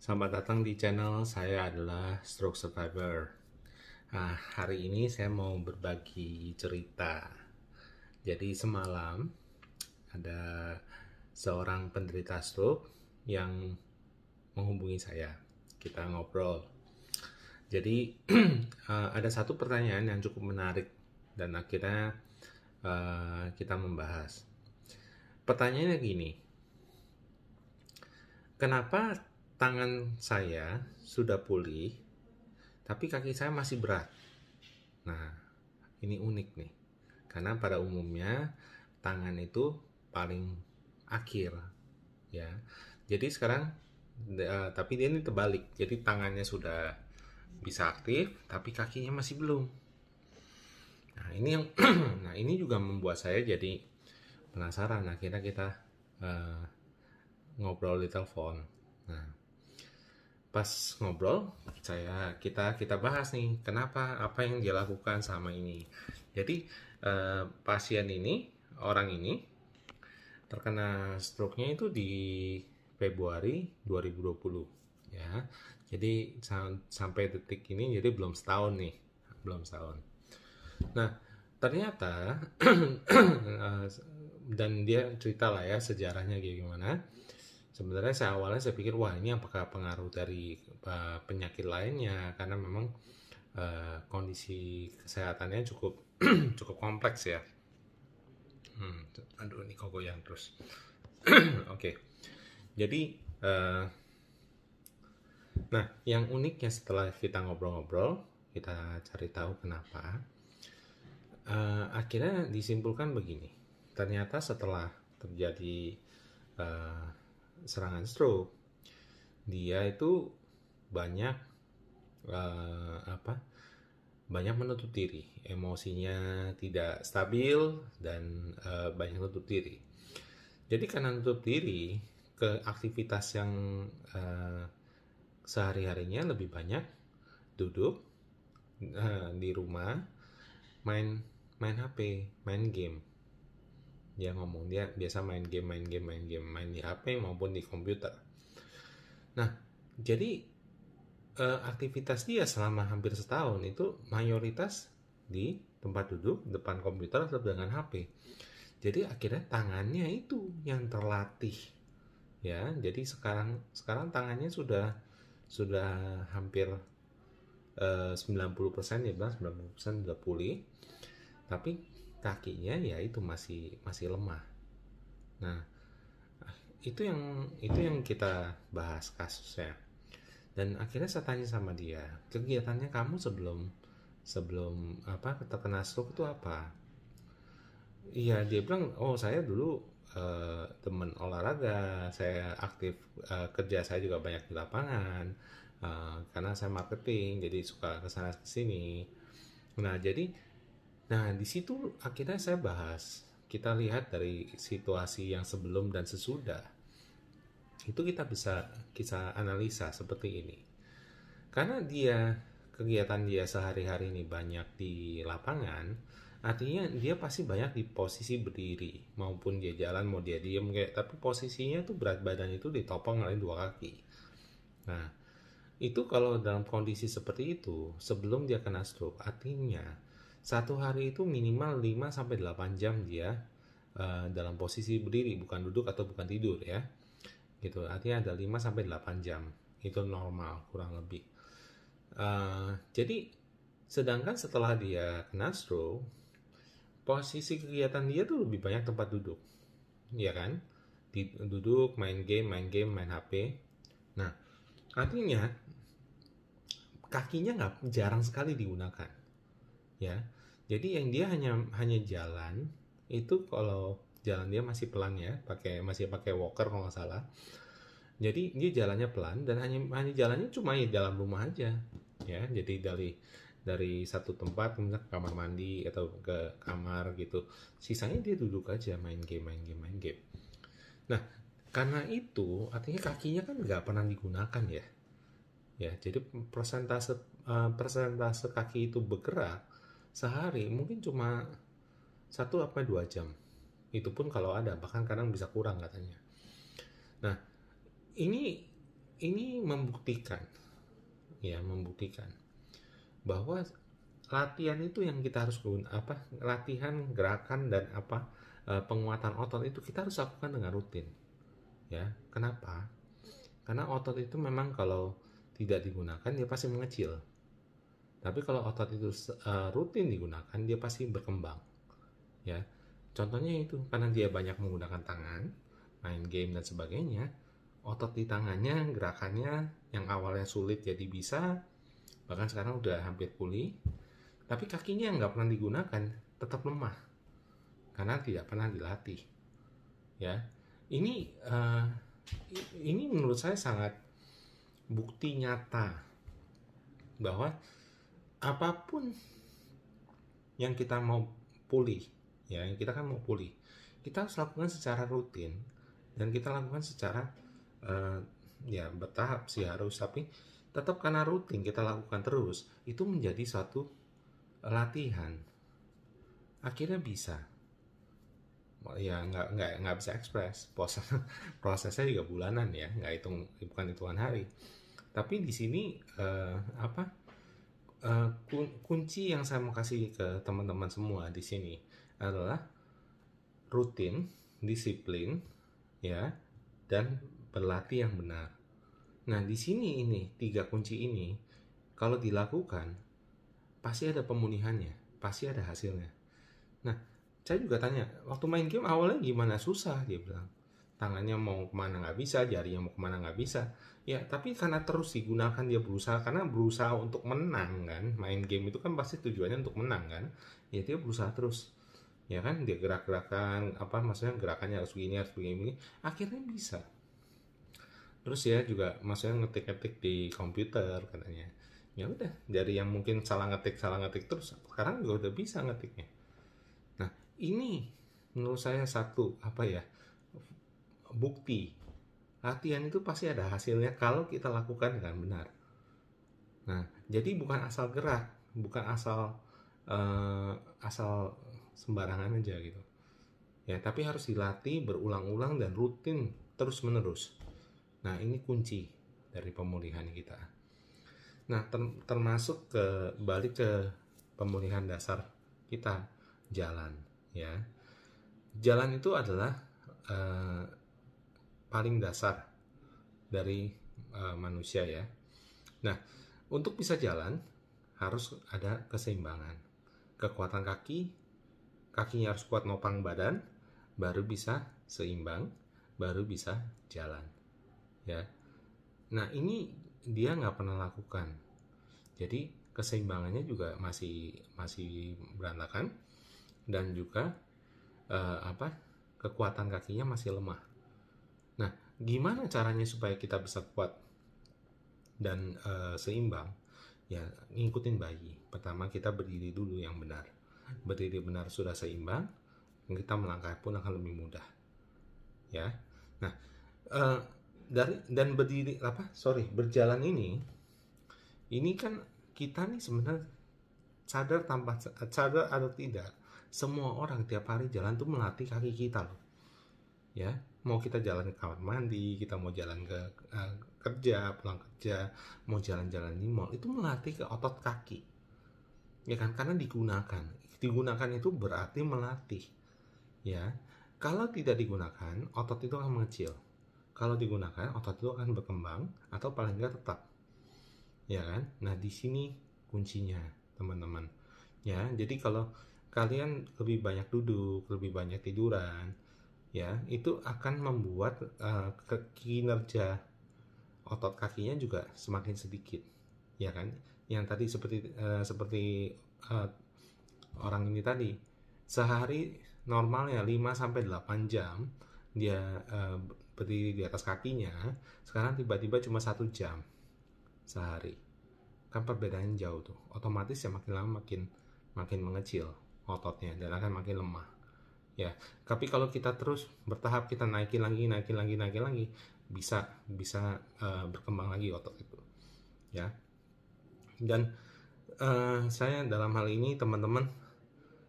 Selamat datang di channel saya adalah Stroke Survivor. Nah, hari ini saya mau berbagi cerita. Jadi semalam ada seorang penderita stroke yang menghubungi saya. Kita ngobrol. Jadi ada satu pertanyaan yang cukup menarik dan akhirnya kita membahas. Pertanyaannya gini, kenapa tangan saya sudah pulih, tapi kaki saya masih berat? Nah, ini unik nih. Karena pada umumnya tangan itu paling akhir, ya. Jadi sekarang, tapi dia ini terbalik. Jadi tangannya sudah bisa aktif, tapi kakinya masih belum. Nah, ini yang, nah ini juga membuat saya jadi penasaran. Akhirnya kita uh, ngobrol di telepon. Nah, pas ngobrol kita bahas nih kenapa, apa yang dia lakukan sama ini. Jadi pasien ini, orang ini terkena stroke-nya itu di Februari 2020 ya. Jadi sampai detik ini jadi belum setahun nih, belum setahun. Nah, ternyata dan dia cerita lah ya sejarahnya kayak gimana. Sebenarnya awalnya saya pikir wah ini apakah pengaruh dari penyakit lainnya, karena memang kondisi kesehatannya cukup cukup kompleks ya. Aduh ini kok goyang terus. Oke. Jadi nah yang uniknya setelah kita ngobrol-ngobrol, kita cari tahu kenapa, akhirnya disimpulkan begini. Ternyata setelah terjadi serangan stroke, dia itu banyak banyak menutup diri, emosinya tidak stabil dan banyak menutup diri. Jadi karena menutup diri, ke aktivitas yang sehari-harinya lebih banyak duduk di rumah, main HP, main game. Dia ngomong dia biasa main game main di HP maupun di komputer. Nah, jadi aktivitas dia selama hampir setahun itu mayoritas di tempat duduk depan komputer atau dengan HP. Jadi akhirnya tangannya itu yang terlatih ya. Jadi sekarang tangannya sudah hampir 90% ya, 90% sudah pulih, tapi kakinya ya itu masih lemah. Nah, itu yang kita bahas kasusnya. Dan akhirnya saya tanya sama dia, kegiatannya kamu sebelum terkena stroke itu apa? Iya, dia bilang, oh saya dulu temen olahraga, saya aktif, kerja saya juga banyak di lapangan, karena saya marketing, jadi suka kesana kesini. Nah di situ akhirnya saya bahas, kita lihat dari situasi yang sebelum dan sesudah. Itu kita analisa seperti ini. Karena kegiatan dia sehari-hari ini banyak di lapangan, artinya dia pasti banyak di posisi berdiri, maupun dia jalan mau dia diem tapi posisinya tuh berat badan itu ditopang oleh dua kaki. Nah, itu kalau dalam kondisi seperti itu sebelum dia kena stroke, artinya satu hari itu minimal 5-8 jam dia dalam posisi berdiri, bukan duduk atau bukan tidur ya. Gitu. Artinya ada 5-8 jam. Itu normal kurang lebih. Jadi sedangkan setelah dia kena stroke, posisi kegiatan dia tuh lebih banyak tempat duduk. Ya kan? Duduk, main game, main HP. Nah, artinya kakinya jarang sekali digunakan. Ya. Jadi yang dia hanya jalan itu, kalau jalan dia masih pelan ya, masih pakai walker kalau nggak salah. Jadi dia jalannya pelan dan hanya jalannya cuma ya dalam rumah aja ya. Jadi dari satu tempat kemudian ke kamar mandi atau ke kamar gitu, sisanya dia duduk aja main game. Nah, karena itu artinya kakinya kan nggak pernah digunakan ya. Jadi persentase kaki itu bergerak sehari mungkin cuma 1-2 jam. Itu pun kalau ada, bahkan kadang bisa kurang katanya. Nah, ini ini membuktikan bahwa latihan itu yang kita harus latihan gerakan dan penguatan otot itu kita harus lakukan dengan rutin. Ya, kenapa? Karena otot itu memang kalau tidak digunakan dia pasti mengecil. Tapi kalau otot itu rutin digunakan dia pasti berkembang. Ya, contohnya itu karena dia banyak menggunakan tangan, main game dan sebagainya, otot di tangannya gerakannya yang awalnya sulit jadi bisa, bahkan sekarang udah hampir pulih. Tapi kakinya yang nggak pernah digunakan tetap lemah karena tidak pernah dilatih. Ya, ini menurut saya sangat bukti nyata bahwa apapun yang kita mau pulih, ya, yang kita kan mau pulih, kita harus lakukan secara rutin dan kita lakukan secara ya bertahap sih harus, tapi tetap karena rutin kita lakukan terus, itu menjadi suatu latihan, akhirnya bisa. Ya nggak bisa ekspres, prosesnya juga bulanan ya, bukan hitungan hari. Tapi di sini kunci yang saya mau kasih ke teman-teman semua di sini adalah rutin, disiplin, ya, dan berlatih yang benar. Nah, di sini ini 3 kunci ini kalau dilakukan pasti ada pemulihannya, pasti ada hasilnya. Nah, saya juga tanya, waktu main game awalnya gimana? Susah, dia bilang. Tangannya mau kemana nggak bisa, jarinya mau kemana nggak bisa. Ya, tapi karena terus digunakan dia berusaha, karena berusaha untuk menang kan. Main game itu kan pasti tujuannya untuk menang kan. Ya, dia berusaha terus. Ya kan, dia gerak-gerakan, maksudnya gerakannya harus begini, akhirnya bisa. Terus ya juga maksudnya ngetik-ngetik di komputer katanya. Ya udah, dari yang mungkin salah ngetik terus sekarang juga udah bisa ngetiknya. Nah, ini menurut saya satu bukti latihan itu pasti ada hasilnya kalau kita lakukan dengan benar. Nah, jadi bukan asal gerak, bukan asal sembarangan aja gitu. Ya, tapi harus dilatih berulang-ulang dan rutin terus-menerus. Nah, ini kunci dari pemulihan kita. Nah, termasuk balik ke pemulihan dasar kita, jalan, ya. Jalan itu adalah paling dasar dari manusia ya. Nah, untuk bisa jalan harus ada keseimbangan. Kekuatan kakinya harus kuat nopang badan, baru bisa seimbang, baru bisa jalan. Ya, nah ini dia nggak pernah lakukan, jadi keseimbangannya juga masih berantakan dan juga kekuatan kakinya masih lemah. Nah, gimana caranya supaya kita bisa kuat dan seimbang? Ya, ngikutin bayi. Pertama kita berdiri dulu yang benar. Berdiri benar sudah seimbang, kita melangkah pun akan lebih mudah. Ya, nah berjalan ini kan kita nih sebenarnya sadar atau tidak, semua orang tiap hari jalan tuh melatih kaki kita loh. Ya, mau kita jalan ke kamar mandi, kita mau jalan ke kerja, pulang kerja, mau jalan-jalan di mall, itu melatih ke otot kaki. Ya kan, karena digunakan itu berarti melatih. Ya, kalau tidak digunakan, otot itu akan mengecil. Kalau digunakan, otot itu akan berkembang atau paling enggak tetap. Ya kan? Nah, di sini kuncinya, teman-teman. Ya, jadi kalau kalian lebih banyak duduk, lebih banyak tiduran, ya, itu akan membuat kinerja otot kakinya juga semakin sedikit. Ya kan? Yang tadi seperti orang ini tadi, sehari normalnya 5-8 jam dia berdiri di atas kakinya, sekarang tiba-tiba cuma 1 jam sehari. Kan perbedaannya jauh tuh. Otomatis ya makin lama makin mengecil ototnya dan akan makin lemah. Ya, tapi kalau kita terus bertahap, kita naikin lagi, bisa berkembang lagi otot itu. Ya. Dan saya dalam hal ini teman-teman,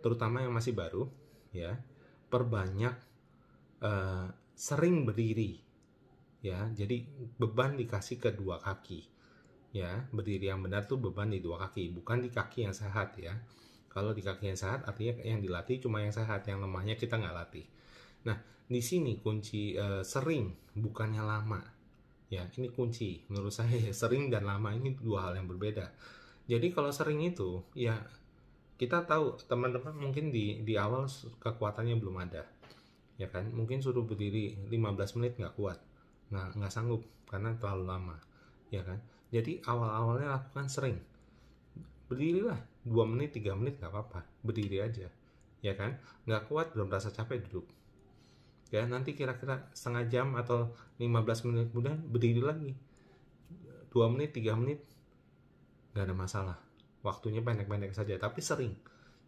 terutama yang masih baru, ya, perbanyak sering berdiri, ya. Jadi beban dikasih ke dua kaki, ya. Berdiri yang benar tuh beban di dua kaki, bukan di kaki yang sehat, ya. Kalau di kaki yang sehat artinya yang dilatih cuma yang sehat, yang lemahnya kita nggak latih. Nah, di sini kunci sering, bukannya lama. Ya, ini kunci menurut saya. Sering dan lama ini dua hal yang berbeda. Jadi kalau sering itu, ya kita tahu teman-teman mungkin di awal kekuatannya belum ada, ya kan? Mungkin suruh berdiri 15 menit nggak kuat, nggak sanggup karena terlalu lama, ya kan? Jadi awal-awalnya lakukan sering. Berdirilah 2 menit 3 menit nggak apa-apa, berdiri aja, ya kan? Nggak kuat, belum rasa capek, duduk, ya. Nanti kira-kira setengah jam atau 15 menit kemudian berdiri lagi 2 menit 3 menit, nggak ada masalah. Waktunya pendek-pendek saja tapi sering.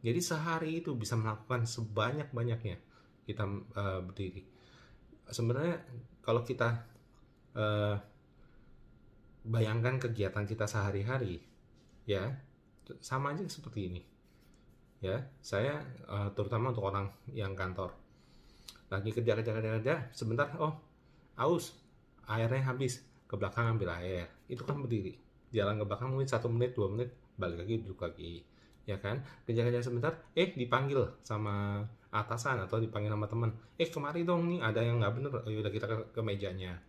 Jadi sehari itu bisa melakukan sebanyak-banyaknya kita berdiri. Sebenarnya kalau kita bayangkan kegiatan kita sehari-hari, ya sama aja seperti ini, ya. Saya terutama untuk orang yang kantor lagi kerja sebentar, oh aus, airnya habis, ke belakang ambil air, itu kan berdiri. Jalan ke belakang mungkin 1 menit 2 menit, balik lagi duduk lagi, ya kan. Kerja sebentar, dipanggil sama atasan atau dipanggil sama teman, kemari dong nih ada yang nggak bener, udah kita ke mejanya,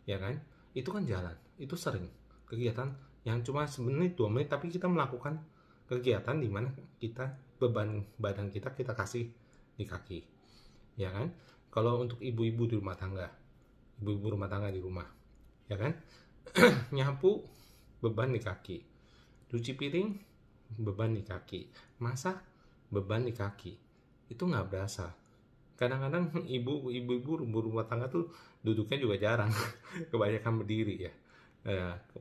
ya kan. Itu kan jalan, itu sering. Kegiatan yang cuma semenit 2 menit tapi kita melakukan kegiatan di mana kita beban badan kita kasih di kaki, ya kan. Kalau untuk ibu-ibu di rumah tangga, di rumah, ya kan, nyapu beban di kaki, cuci piring beban di kaki, masak beban di kaki, itu nggak berasa. Kadang-kadang ibu-ibu rumah tangga tuh duduknya juga jarang, kebanyakan berdiri, ya.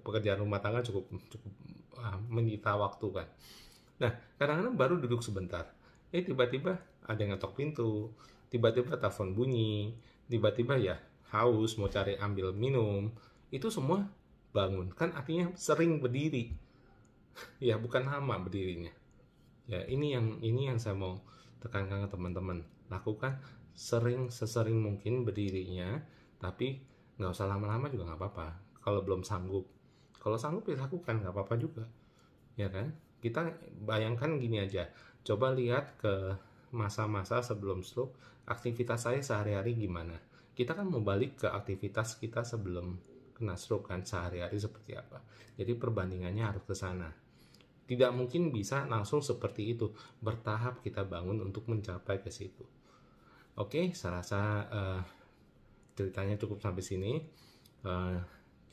Pekerjaan rumah tangga cukup menyita waktu kan. Nah, kadang-kadang baru duduk sebentar, tiba-tiba ada yang ngetok pintu, tiba-tiba telepon bunyi, tiba-tiba ya haus mau cari ambil minum, itu semua bangun, kan artinya sering berdiri. Ya, bukan lama berdirinya. Ya, ini yang saya mau tekankan ke teman-teman. Lakukan sesering mungkin berdirinya, tapi nggak usah lama-lama juga nggak apa-apa. Kalau belum sanggup, kalau sanggup ya lakukan, nggak apa-apa juga, ya kan. Kita bayangkan gini aja, coba lihat ke masa-masa sebelum stroke, aktivitas saya sehari-hari gimana. Kita kan mau balik ke aktivitas kita sebelum kena stroke kan, sehari-hari seperti apa. Jadi perbandingannya harus ke sana. Tidak mungkin bisa langsung seperti itu, bertahap kita bangun untuk mencapai ke situ. Oke, saya rasa ceritanya cukup sampai sini.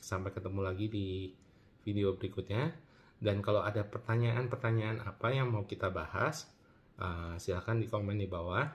Sampai ketemu lagi di video berikutnya. Dan kalau ada pertanyaan-pertanyaan apa yang mau kita bahas, silakan di komen di bawah.